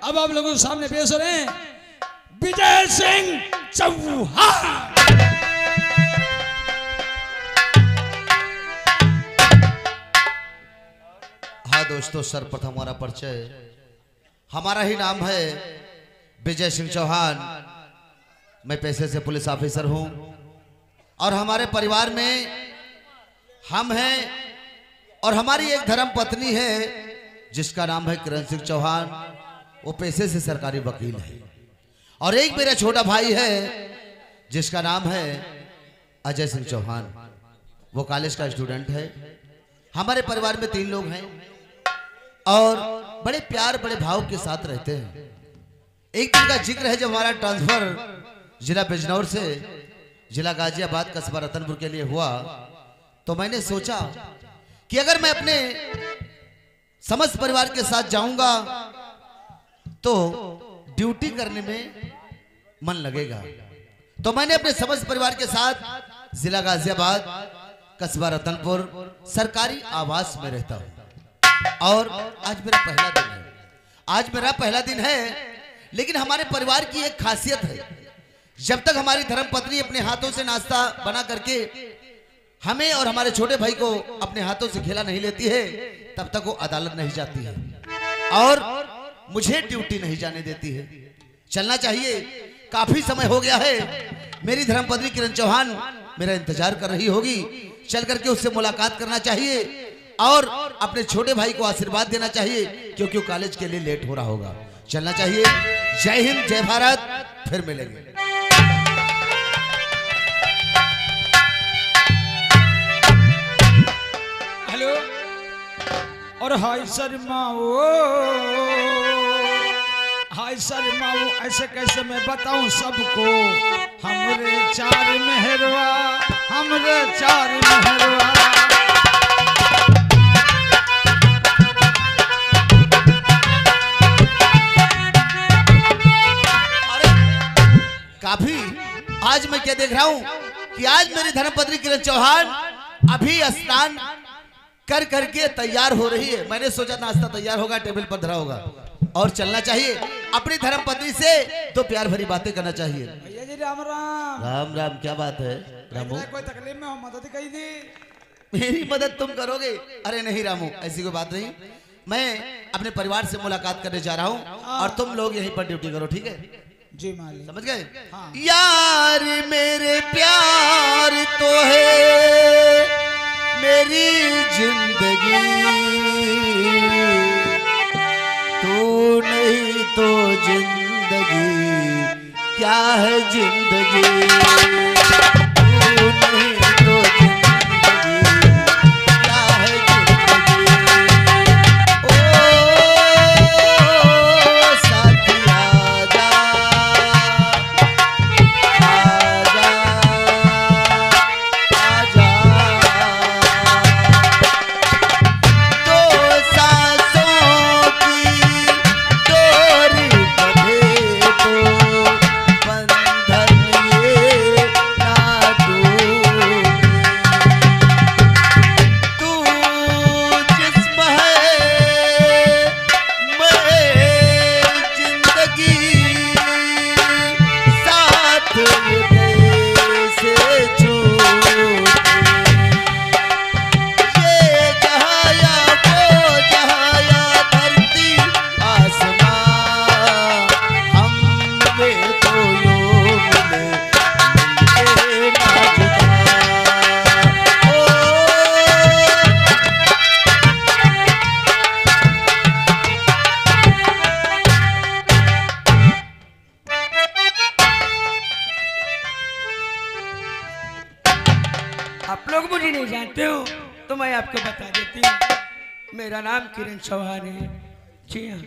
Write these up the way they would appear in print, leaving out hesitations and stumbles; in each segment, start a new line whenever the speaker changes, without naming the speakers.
अब आप लोगों के सामने पेश हो रहे हैं विजय सिंह चौहान।
हाँ दोस्तों, सर्वप्रथम हमारा परिचय, हमारा ही नाम है विजय सिंह चौहान। मैं पेशे से पुलिस ऑफिसर हूं और हमारे परिवार में हम हैं और हमारी एक धर्म पत्नी है जिसका नाम है किरण सिंह चौहान। वो पेशे से सरकारी वकील है। और एक मेरा छोटा भाई है जिसका नाम है अजय सिंह चौहान। वो कॉलेज का स्टूडेंट है। हमारे परिवार में 3 लोग हैं और बड़े प्यार बड़े भाव के साथ रहते हैं। एक दिन का जिक्र है जब हमारा ट्रांसफर जिला बिजनौर से जिला गाजियाबाद कस्बा रतनपुर के लिए हुआ, तो मैंने सोचा कि अगर मैं अपने समस्त परिवार के साथ जाऊंगा तो ड्यूटी करने में मन लगेगा। तो मैंने अपने समस्त परिवार के साथ जिला गाजियाबाद कस्बा रतनपुर सरकारी आवास में रहता हूं और आज मेरा पहला दिन है। आज मेरा पहला दिन है, लेकिन हमारे परिवार की एक खासियत है, जब तक हमारी धर्मपत्नी अपने हाथों से नाश्ता बना करके हमें और हमारे छोटे भाई को अपने हाथों से खिला नहीं लेती है, तब तक वो अदालत नहीं जाती है और मुझे ड्यूटी नहीं जाने देती है। चलना चाहिए, काफी समय हो गया है। मेरी धर्मपत्नी किरण चौहान मेरा इंतजार कर रही होगी। चल करके उससे मुलाकात करना चाहिए और अपने छोटे भाई को आशीर्वाद देना चाहिए, क्योंकि वो कॉलेज के लिए लेट हो रहा होगा। चलना चाहिए। जय हिंद, जय भारत, फिर मिलेंगे।
हेलो और हाय शर्माओ, हाय शर्माओ, ऐसे कैसे मैं बताऊं सबको। हमरे 4 मेहरवा, हमरे 4 मेहरवा।
काफी आज मैं क्या देख रहा हूं कि आज मेरी धर्मपत्नी किरण चौहान अभी स्नान कर करके तैयार हो रही है। मैंने सोचा नाश्ता तैयार होगा, टेबल पर धरा होगा और चलना चाहिए। अपनी धर्मपत्नी से तो प्यार भरी बातें करना चाहिए।
भैया जी राम राम।
राम राम, क्या बात है रामू?
कोई तकलीफ में हो, मदद कही थी।
मेरी मदद तुम करोगे? अरे नहीं रामू, ऐसी कोई बात नहीं। मैं अपने परिवार से मुलाकात करने जा रहा हूँ और तुम लोग यहीं पर ड्यूटी करो, ठीक है?
जी मालिक।
समझ गए?
हाँ।
यार मेरे प्यार तो है मेरी जिंदगी, तू नहीं तो जिंदगी क्या है जिंदगी, तू नहीं तो जिंदगी क्या है जिंदगी। ओ साथिया जा, आजा आजा, दो सांसों की डोरी बंधे तो बंधन ये ना टूटे। तू जिस्म है मैं जिंदगी, साथ ये कैसे छूटे। ये जहाया वो जहाया धरती आसमां, हमें तो यूं मिले मिलके ना जुदा। ओ
आप लोग मुझे नहीं जानते हो तो मैं आपको बता देती हूँ। मेरा नाम किरण चौहान है। जी हाँ,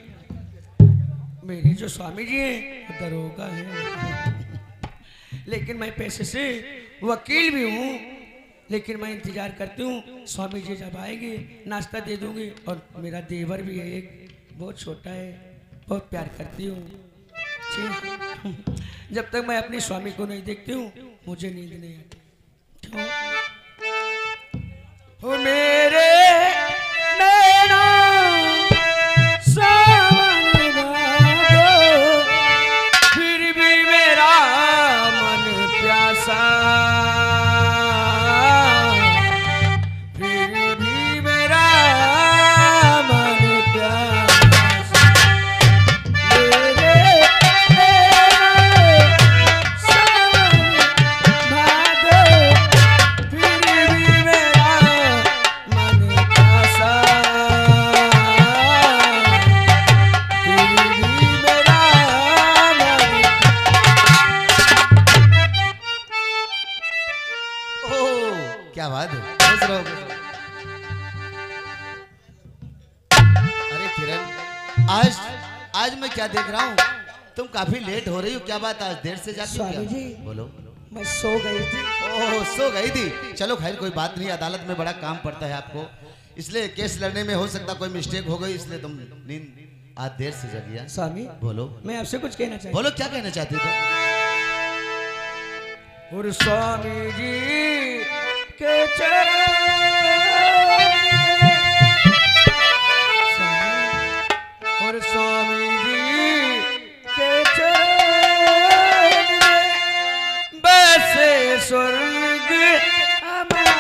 मेरे जो स्वामी जी हैं वो दरोगा हैं, लेकिन मैं पेशे से वकील भी हूँ। लेकिन मैं इंतजार करती हूँ स्वामी जी जब आएंगे नाश्ता दे दूंगी। और मेरा देवर भी है एक, बहुत छोटा है, बहुत प्यार करती हूँ। जब तक मैं अपने स्वामी को नहीं देखती हूँ मुझे नींद नहीं आती। क्यों? हो मेरे नैना सावन
क्या बात है, खुश रहो। अरे किरण, आज मैं क्या देख रहा हूँ, तुम काफी लेट हो रही हो, क्या बात, आज देर से जाती हो
स्वामी
क्या?
जी,
बोलो।
मैं सो गई थी।
ओह, सो गई थी। चलो खैर कोई बात नहीं, अदालत में बड़ा काम पड़ता है आपको, इसलिए केस लड़ने में हो सकता कोई मिस्टेक हो गई, इसलिए तुम नींद आज देर से जगी।
स्वामी,
बोलो।
मैं आपसे कुछ कहना चाहिए।
बोलो, क्या कहना चाहती हो?
और स्वामी जी के चरण, और स्वामी जी के चरण में बसे स्वर्ग हमारा।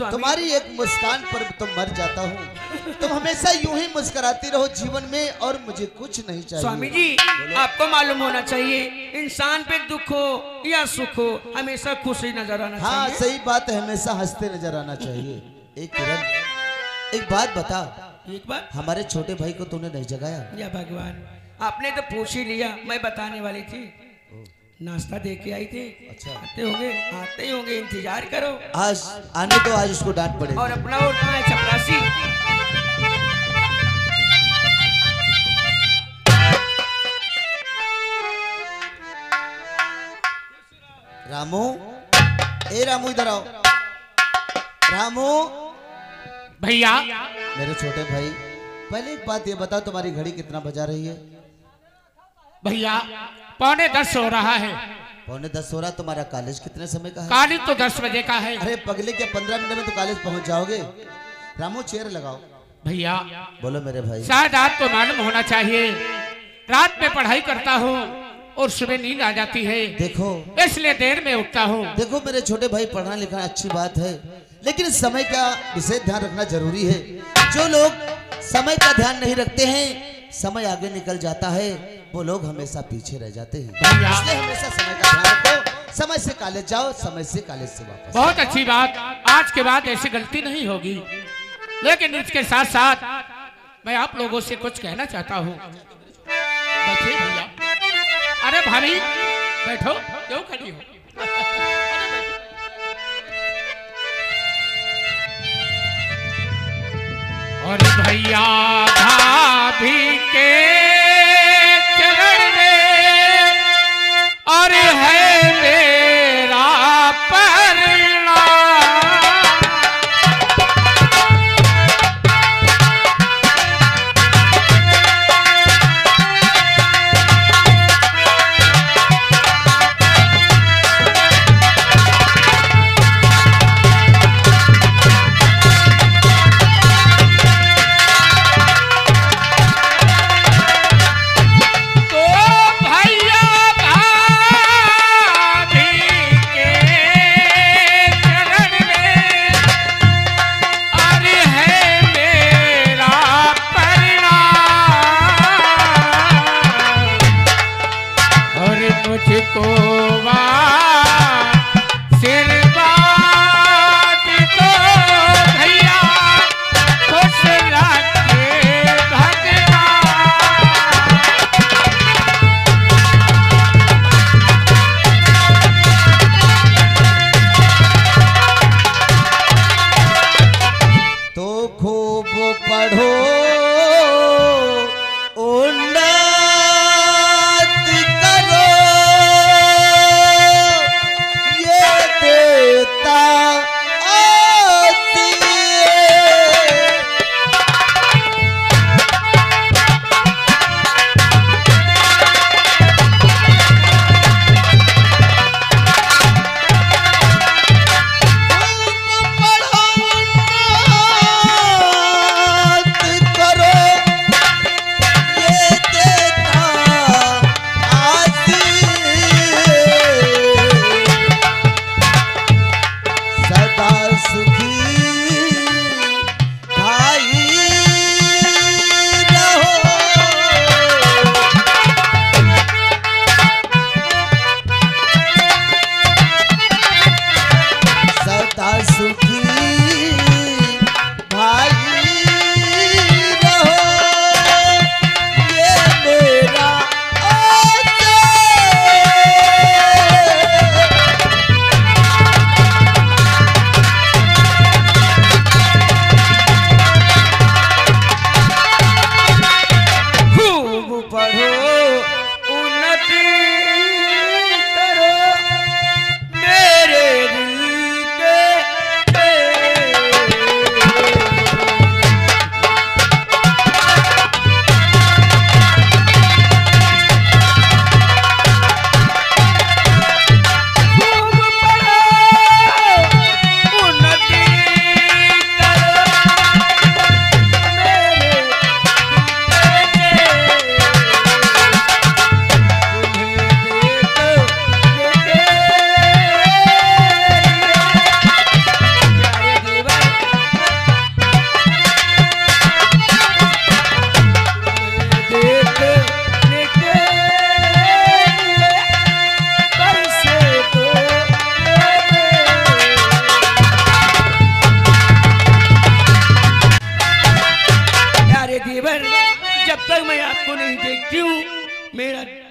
तुम्हारी एक मुस्कान पर तो मर जाता हूँ। तुम हमेशा यूं ही मुस्कुराती रहो जीवन में, और मुझे कुछ नहीं चाहिए।
स्वामी जी, आपको मालूम होना चाहिए, इंसान पे दुख हो या सुख हो, हमेशा खुशी नजर आना चाहिए।
हाँ सही बात है, हमेशा हंसते नजर आना चाहिए। एक किरण, एक बात बता,
एक बार
हमारे छोटे भाई को तूने नहीं जगाया?
या भगवान, आपने तो पूछ ही लिया, मैं बताने वाली थी। नाश्ता दे के आई थे।
अच्छा,
आते ही होंगे, इंतजार करो।
आज आने तो आज उसको डांट पड़ेगी।
और अपना उठना है चपरासी।
रामू, ए रामू इधर आओ। रामू
भैया।
मेरे छोटे भाई, पहले एक बात ये बताओ, तुम्हारी घड़ी कितना बजा रही है?
भैया 9:45 हो रहा है।
9:45 हो रहा। तुम्हारा कॉलेज कितने समय का है?
कॉलेज तो 10 बजे का है।
अरे पगले के 15 मिनट में तो कॉलेज पहुंच जाओगे। रामू चेयर लगाओ।
भैया
बोलो मेरे भाई।
शायद आपको मालूम होना चाहिए, रात में पढ़ाई करता हूँ और सुबह नींद आ जाती है,
देखो
इसलिए देर में उठता हूँ।
देखो मेरे छोटे भाई, पढ़ना लिखना अच्छी बात है, लेकिन समय का विशेष ध्यान रखना जरूरी है। जो लोग समय का ध्यान नहीं रखते हैं, समय आगे निकल जाता है, वो लोग हमेशा पीछे रह जाते हैं। इसलिए हमेशा समय का ध्यान रखो, समय से कॉलेज जाओ, समय से कॉलेज से वापस।
बहुत अच्छी बात, आज के बाद ऐसी गलती नहीं होगी। लेकिन इसके साथ साथ मैं आप लोगों से कुछ कहना चाहता हूँ। भैया, अरे भाभी बैठो, क्यों खड़ी हो? और भैया भाभी के चरण में और है मेरा परिणाम।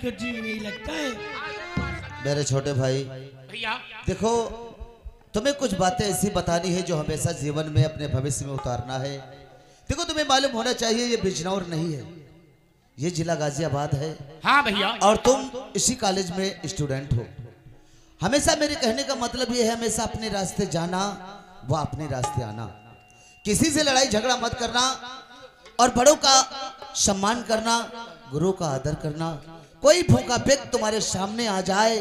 तो जी नहीं लगता है।
मेरे छोटे भाई
भैया
देखो, तुम्हें कुछ बातें ऐसी बतानी है जो हमेशा जीवन में अपने भविष्य में उतारना है। देखो, तुम्हें मालूम होना चाहिए ये बिजनौर नहीं है, ये जिला गाजियाबाद है।
हाँ भैया,
और तुम इसी कॉलेज में स्टूडेंट हो। हमेशा मेरे कहने का मतलब ये है, हमेशा अपने रास्ते जाना व अपने रास्ते आना। किसी से लड़ाई झगड़ा मत करना और बड़ों का सम्मान करना, गुरु का आदर करना। कोई भूखा व्यक्ति तुम्हारे सामने आ जाए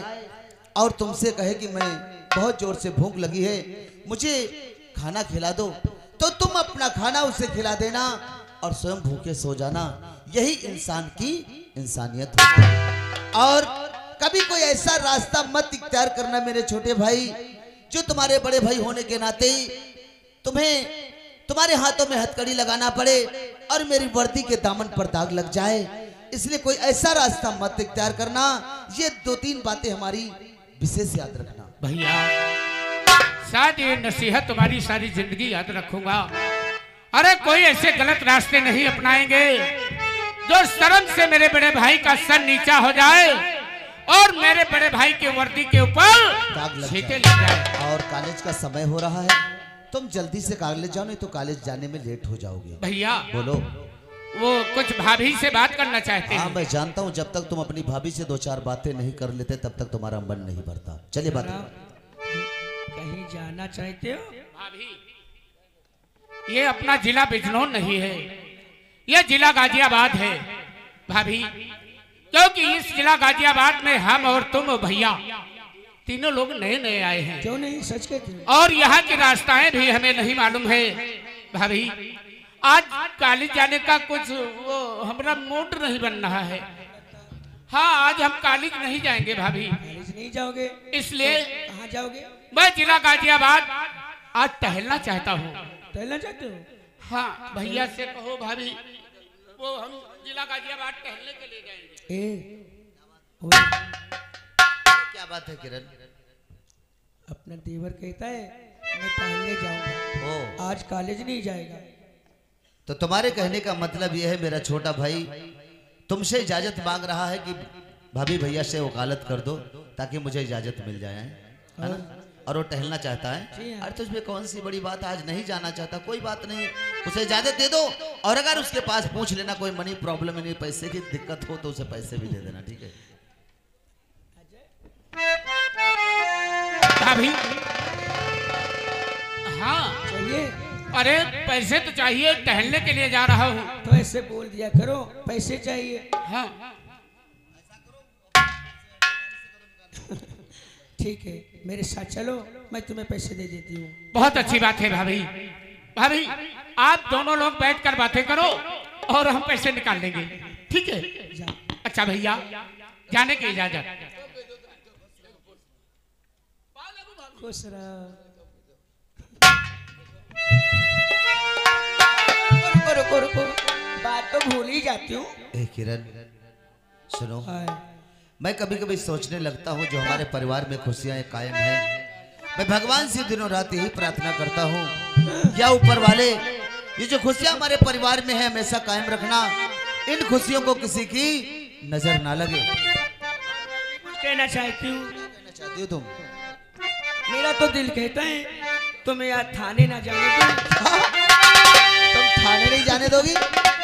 और तुमसे कहे कि मैं बहुत जोर से भूख लगी है, मुझे खाना खिला दो, तो तुम अपना खाना उसे खिला देना और स्वयं भूखे सो जाना। यही इंसान की इंसानियत होती है। और कभी कोई ऐसा रास्ता मत इख्तियार करना मेरे छोटे भाई, जो तुम्हारे बड़े भाई होने के नाते तुम्हें तुम्हारे हाथों में हथकड़ी लगाना पड़े और मेरी वर्दी के दामन पर दाग लग जाए। इसलिए कोई ऐसा रास्ता मत इख्तियार करना। ये 2-3 बातें हमारी विशेष याद रखना।
भैया शायद ये नसीहत तुम्हारी सारी जिंदगी याद रखूंगा। अरे कोई ऐसे गलत रास्ते नहीं अपनाएंगे जो शर्म से मेरे बड़े भाई का सर नीचा हो जाए और मेरे बड़े भाई के वर्दी के ऊपर
दाग लग
छींटे
जाए।
लग जाए।
और कॉलेज का समय हो रहा है, तुम जल्दी से कॉलेज जाओ, नहीं तो कॉलेज जाने में लेट हो जाओगे।
भैया
बोलो।
वो कुछ भाभी से बात करना चाहते
हाँ,
हैं।
मैं जानता हूँ, जब तक तुम अपनी भाभी से 2-4 बातें नहीं कर लेते तब तक तुम्हारा मन नहीं भरता। चलिए बात।
कहीं जाना चाहते हो?
भाभी, ये अपना जिला बिजनौर नहीं है, ये जिला गाजियाबाद है भाभी। क्योंकि इस जिला गाजियाबाद में हम और तुम भैया तीनों लोग नए नए आए हैं।
क्यों नहीं, सच कहते हो?
और यहाँ की रास्ताएं भी हमें नहीं मालूम है भाभी। आज कॉलेज जाने का कुछ वो हमारा मूड नहीं बन रहा है। हाँ, आज हम कॉलेज नहीं जाएंगे भाभी।
कॉलेज नहीं जाओगे?
इसलिए
कहाँ जाओगे?
मैं जिला गाजियाबाद आज टहलना चाहता हूँ।
टहलना चाहते हो?
हाँ, भैया से कहो भाभी, वो हम जिला गाजियाबाद टहलने के लिए जाएंगे।
क्या बात है किरण?
अपना देवर कहता है मैं टहलने जाऊंगा, आज कॉलेज नहीं जाएगा।
तो तुम्हारे कहने का मतलब यह है मेरा छोटा भाई तुमसे इजाजत मांग रहा है कि भाभी भैया से वकालत कर दो ताकि मुझे इजाजत मिल जाए, है ना? और वो टहलना चाहता है। अरे तुझमें कौन सी बड़ी बात, आज नहीं जाना चाहता, कोई बात नहीं, उसे इजाजत दे दो। और अगर उसके पास पूछ लेना कोई मनी प्रॉब्लम नहीं, पैसे की दिक्कत हो तो उसे पैसे भी दे देना, ठीक है?
भाभी हाँ
चाहिए?
अरे पैसे तो चाहिए, टहलने के लिए जा रहा हूँ।
तो ऐसे बोल दिया करो पैसे चाहिए।
हाँ
ठीक है, मेरे साथ चलो, मैं तुम्हें पैसे दे देती हूँ।
बहुत अच्छी बात है भाभी। भाभी आप दोनों लोग बैठकर बातें करो और हम पैसे निकाल लेंगे, ठीक है? अच्छा भैया, जाने की इजाजत।
खुश रहो। रुको रुको, बात तो भूल ही जाती हूँ।
ए किरण सुनो,
हाय,
मैं कभी कभी सोचने लगता हूँ जो हमारे परिवार में खुशियाँ कायम हैं, मैं भगवान से दिनों रात यही प्रार्थना करता हूँ, या ऊपर वाले ये जो खुशियाँ हमारे परिवार में है हमेशा कायम रखना, इन खुशियों को किसी की नजर ना लगे।
कहना चाहती हूँ?
कहना चाहती हो तुम?
मेरा तो दिल कहता है तुम्हें यार थाने ना जाने दो।
तुम थाने नहीं जाने दोगी?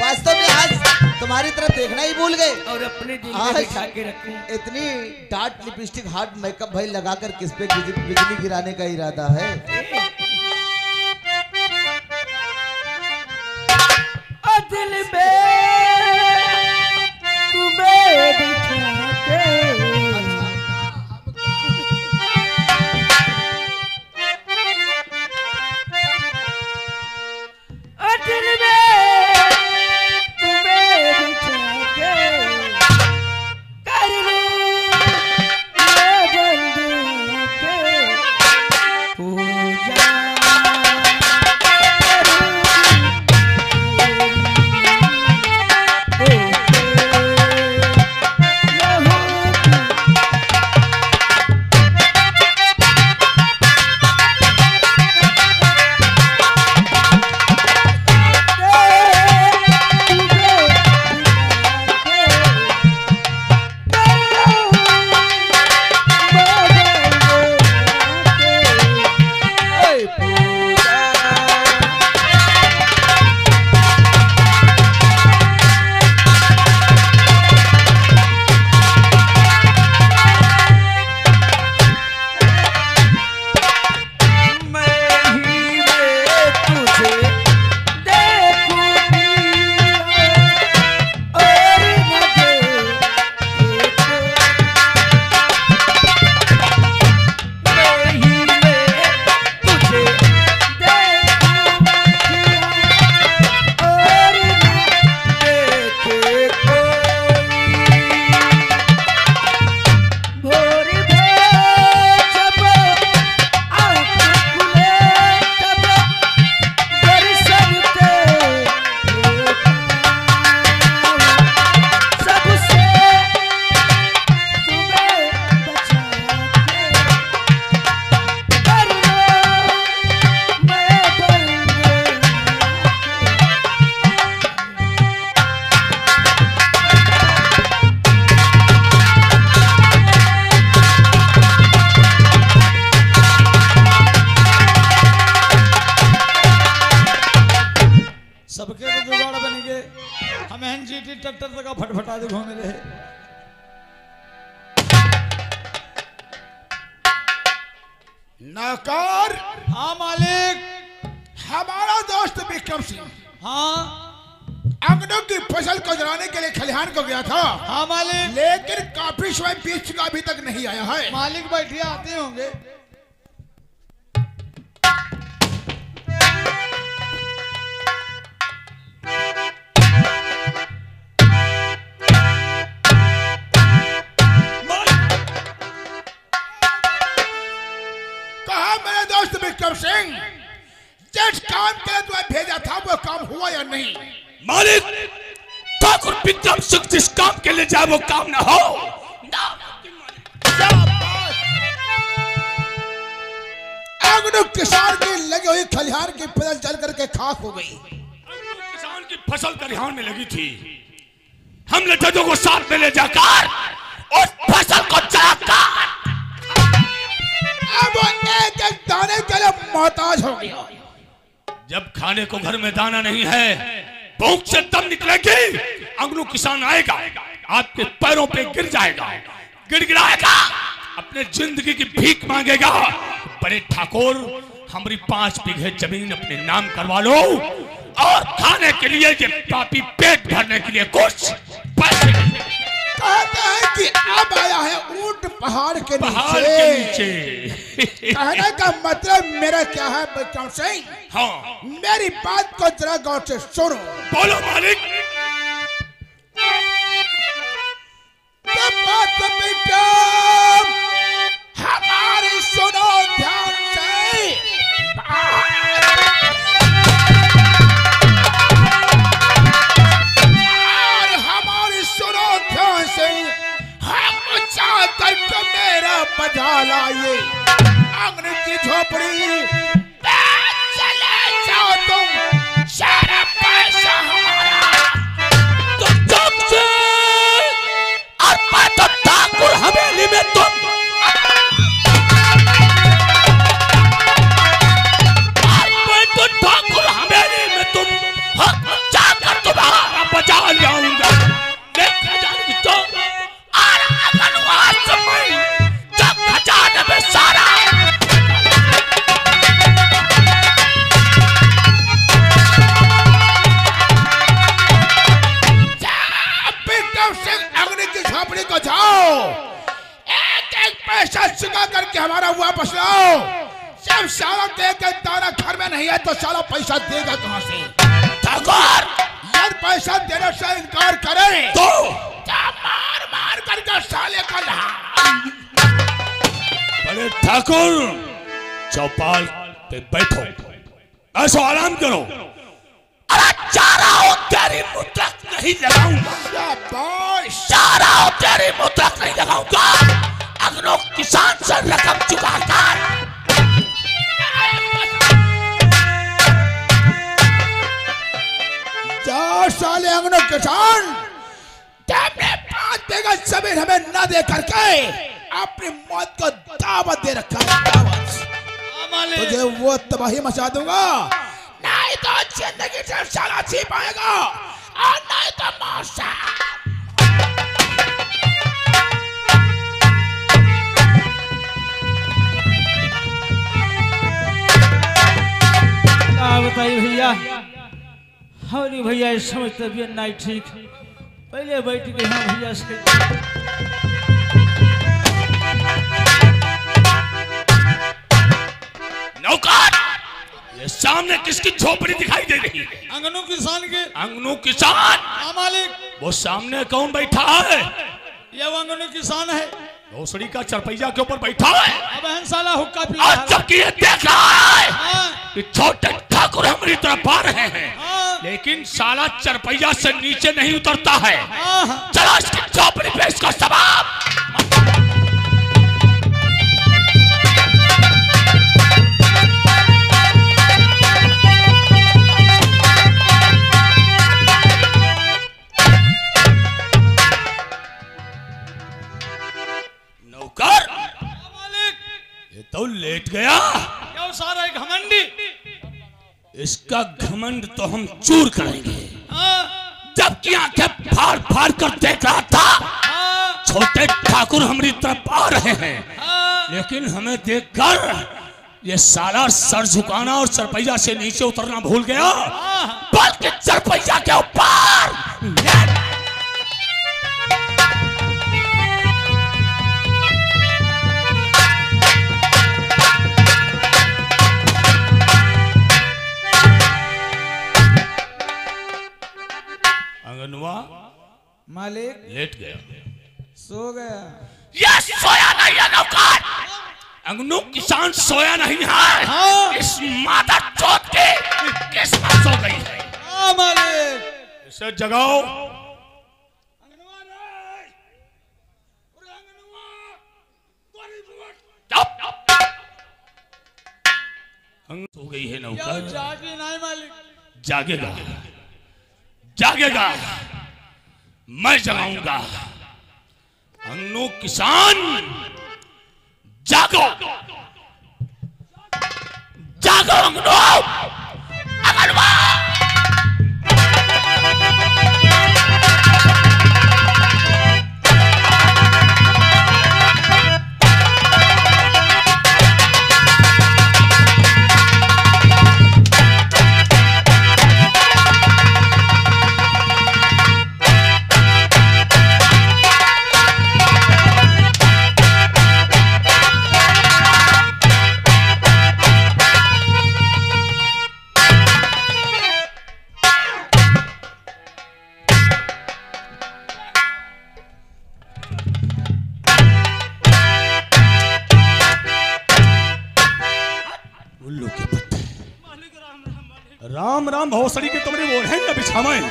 वास्तव में आज तुम्हारी तरफ देखना ही भूल गए।
और अपने दिल में
आज
बिठा के रखूं।
इतनी डार्क लिपस्टिक हार्ड मेकअप भाई लगाकर किस पे बिजली गिराने का इरादा है?
दिल में तुम्हें बिठा के
टीटी ट्रैक्टर तक फटफटा दे घूम रहे।
नौकर।
हाँ मालिक।
हमारा दोस्त विक्रम सिंह
हाँ
अंगनों की फसल को जलाने के लिए खलिहान को गया था।
हाँ मालिक।
लेकिन काफी समय बीत चुका, अभी तक नहीं आया है।
मालिक बैठिए, आते होंगे।
कहा मेरे दोस्त विक्रम सिंह, जिस काम के लिए तुम्हें भेजा था वो काम हुआ या नहीं?
मालिक, ठाकुर विक्रम सिंह जिस काम के लिए जाए वो काम ना हो।
अंगनू किसान की लगी हुई खलिहान की फसल जल करके खाक हो गई।
किसान की फसल खलिहान में लगी थी। हम लठों को साथ में ले जाकर उस फसल को जलाकर
अब वो एक एक दाने के लिए मोहताज हो गया।
जब खाने को घर में दाना नहीं है, भूख से दम निकलेगी, अंगनू किसान आएगा, आपके पैरों पे गिर जाएगा, गिड़गिड़ाएगा, अपने जिंदगी की भीख मांगेगा। बड़े ठाकुर, हमारी 5 बीघे जमीन अपने नाम करवा लो और खाने के लिए, ये पापी पेट भरने के लिए कुछ पैसे।
कहते हैं कि अब आया है ऊंट पहाड़ के
नीचे।
कहने का मतलब मेरा क्या है विक्रम सिंह?
हाँ,
मेरी बात को जरा गौर से सुनो।
बोलो मालिक।
हमारी सुनो ध्यान से। और हमारी सुनो ध्यान से। हम चाहकर के मेरा बजा लाइए अंगन की झोपड़ी। चले जाओ तुम, सारा पैसा हमारा।
तो जब से और मैं तो ठाकुर हवेली में तुम, और मैं तो ठाकुर हवेली में तुम जाकर तुम्हारा बजा लाऊंगा। देखा जाएगी तो और अगनवास में जब खजाने में सारा
अग्नि की झोपड़ी को जाओ, एक एक पैसा चुका करके हमारा वापस लाओ। जब साला एक एक दाना घर में नहीं है तो साला पैसा देगा कहां से?
ठाकुर,
यार पैसा देने से इनकार करे
तो
मार मार करके साले का लहा।
बड़े ठाकुर, चौपाल पे बैठो, ऐसो आराम करो। अरे चारा हो तेरी मुद्रक नहीं लगाऊंगा, चारा हो तेरी मुद्रक नहीं लगाऊंगा। अगनो किसान से रकम चुका कर
जा साले अंगनो किसान, तुमने 5 बीघा जमीन हमें न दे करके अपनी मौत को दावत दे रखा है। दावत तुझे वो तबाही मचा दूंगा, नहीं तो जिंदगी से साला जी पाएगा और नहीं तो मौसा।
क्या बताइए भैया, हमारी भैया इस समय तबीयत नहीं ठीक। पहले बैठ के यहाँ भैया से
नौकर, ये सामने किसकी झोपड़ी दिखाई दे रही है?
अंगनू किसान के।
अंगनू किसान?
हाँ मालिक।
वो सामने कौन बैठा है?
ये वो अंगनू किसान है।
भोसड़ी का चरपैया के ऊपर बैठा है।
अब हन साला हुक्का पी
आज जबकि ये देख रहा है
हाँ।
कि छोटे ठाकुर हमारी तरफ आ रहे हैं,
हाँ।
लेकिन साला चरपैया से नीचे नहीं उतरता है।
हाँ।
चलो इसकी झोपड़ी पे इसका सवाब। नौकर, ये तो लेट गया।
क्यों सारा एक घमंडी?
इसका घमंड तो हम चूर करेंगे।
हाँ।
जब जब की आंखें फाड़ फाड़ कर देख रहा था छोटे ठाकुर हमारी तरफ आ रहे हैं, लेकिन हमें देखकर ये साला सर झुकाना और चरपैया से नीचे उतरना भूल गया, बल्कि चरपैया के ऊपर अंगनवा
मालिक
लेट गया।
सो गया।
ये सोया नहीं है नौकर, अंगनू किसान सोया नहीं है।
हाँ।
इस माता चौथ की किस्मत सो गई है।
हाँ मालिक।
इसे जगाओ। सो गई है नौकर।
जागी नहीं मालिक।
जागेगा जागेगा, मैं जगाऊंगा। अंगनू किसान जागो, जागो अंगनू, अंगनवा। राम राम भौसड़ी के तुमने बोल है ना बिछावें।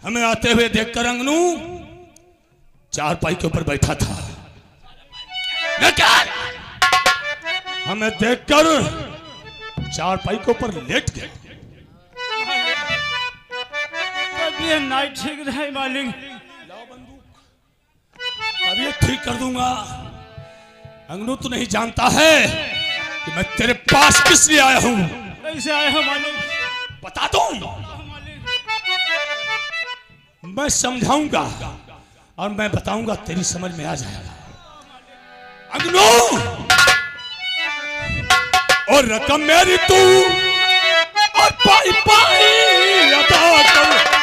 हमें आते हुए देखकर अंगनू चारपाई के ऊपर बैठा था, लेकिन हमें देखकर चारपाई के ऊपर लेट गए।
नाइट ठीक रहे मालिक।
लाओ बंदूक, अब ये ठीक कर दूंगा। अंगनू तू नहीं जानता है कि मैं तेरे पास किस लिए आया हूं?
कैसे आए हो मालिक?
बता दूं? मैं समझाऊंगा और मैं बताऊंगा, तेरी समझ में आ जाएगा। अंगनू, और रकम मेरी तू और पाई पाई अदा कर।